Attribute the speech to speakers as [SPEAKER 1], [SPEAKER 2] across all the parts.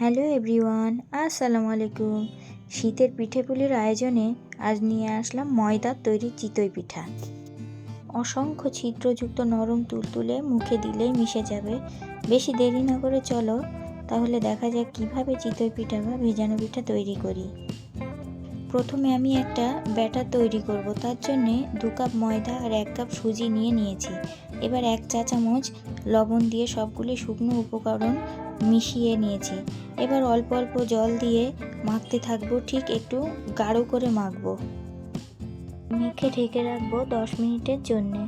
[SPEAKER 1] Hello everyone, আসসালামু আলাইকুম। শীতের পিঠেপুলির আয়োজনে আজ নিয়ে আসলাম ময়দার তৈরি চিতই পিঠা। অসংখ্য ছিদ্রযুক্ত নরম তুলতুলে, মুখে দিলেই মিশে যাবে। বেশি দেরি না করে চলো তাহলে দেখা যাক কিভাবে চিতই পিঠা বা ভেজানো পিঠা তৈরি করি। প্রথমে আমি একটা ব্যাটার তৈরি করব। তার জন্যে 2 কাপ ময়দা আর 1 কাপ সুজি নিয়েছি। এবার 1 চা চামচ লবণ দিয়ে সবগুলি শুকনো উপকরণ মিশিয়ে নিয়েছি। এবার অল্প অল্প জল দিয়ে মাখতে থাকবো, ঠিক একটু গাঢ় করে মাখবো। মেখে ঢেকে রাখবো 10 মিনিটের জন্যে।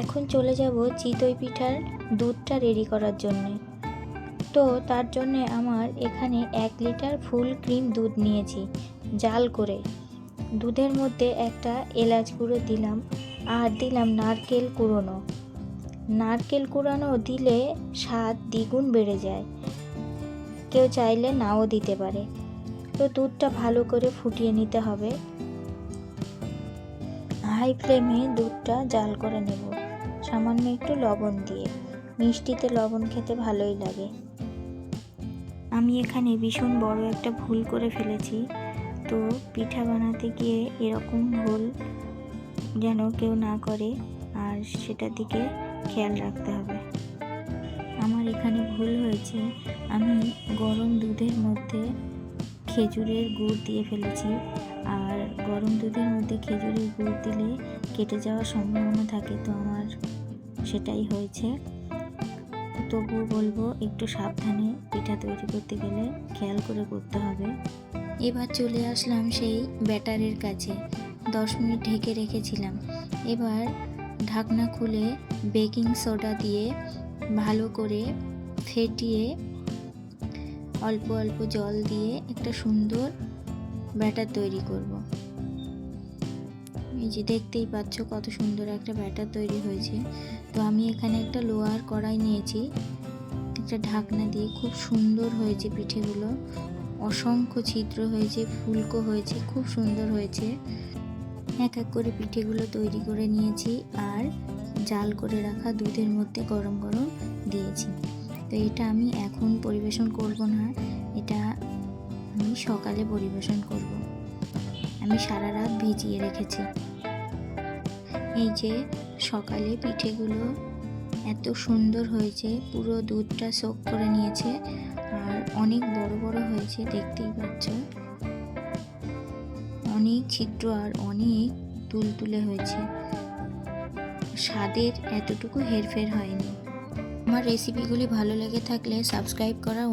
[SPEAKER 1] এখন চলে যাব চিতই পিঠার দুধটা রেডি করার জন্যে। তো তার জন্যে আমার এখানে 1 লিটার ফুল ক্রিম দুধ নিয়েছি জাল করে। দুধের মধ্যে একটা এলাচ গুঁড়ো দিলাম আর দিলাম নারকেল কুড়ানো। নারকেল কুড়ানো দিলে স্বাদ দ্বিগুণ বেড়ে যায়, কেউ চাইলে নাও দিতে পারে। তো দুধটা ভালো করে ফুটিয়ে নিতে হবে। হাই ফ্লেমে দুধটা জাল করে নেব, সামান্য একটু লবণ দিয়ে। মিষ্টিতে লবণ খেতে ভালোই লাগে। আমি এখানে ভীষণ বড় একটা ভুল করে ফেলেছি। তো পিঠা বানাতে গিয়ে এরকম ভুল যেন কেউ না করে, আর সেটার দিকে খেয়াল রাখতে হবে। আমার এখানে ভুল হয়েছে, আমি গরম দুধের মধ্যে খেজুরের গুড় দিয়ে ফেলেছি। আর গরম দুধের মধ্যে খেজুরের গুড় দিলে কেটে যাওয়ার সম্ভাবনা থাকে, তো আমার সেটাই হয়েছে। তবুও বলবো একটু সাবধানে পিঠা তৈরি করতে গেলে খেয়াল করে করতে হবে। এবার চলে আসলাম সেই ব্যাটারের কাছে। 10 মিনিট ঢেকে রেখেছিলাম। এবার ঢাকনা খুলে বেকিং সোডা দিয়ে ভালো করে ফেটিয়ে অল্প অল্প জল দিয়ে একটা সুন্দর ব্যাটার তৈরি করব। এই যে দেখতেই পাচ্ছ কত সুন্দর একটা ব্যাটার তৈরি হয়েছে। তো আমি এখানে একটা লোহার কড়াই নিয়েছি, একটা ঢাকনা দিয়ে। খুব সুন্দর হয়েছে পিঠেগুলো, অসংখ্য ছিদ্র হয়েছে, ফুলকো হয়েছে, খুব সুন্দর হয়েছে। এক এক করে পিঠেগুলো তৈরি করে নিয়েছি আর জাল করে রাখা দুধের মধ্যে গরম গরম দিয়েছি। তো এটা আমি এখন পরিবেশন করব না, এটা আমি সকালে পরিবেশন করব। আমি সারা রাত ভিজিয়ে রেখেছি। এই যে সকালে পিঠেগুলো এত সুন্দর হয়েছে, পুরো দুধটা সোক করে নিয়েছে আর অনেক বড় বড় হয়েছে, দেখতেই পাচ্ছ। অনেক ছিদ্র আর অনেক তুলতুলে হয়েছে, স্বাদের এতটুকু হেরফের হয়নি। আমার রেসিপিগুলি ভালো লেগে থাকলে সাবস্ক্রাইব করা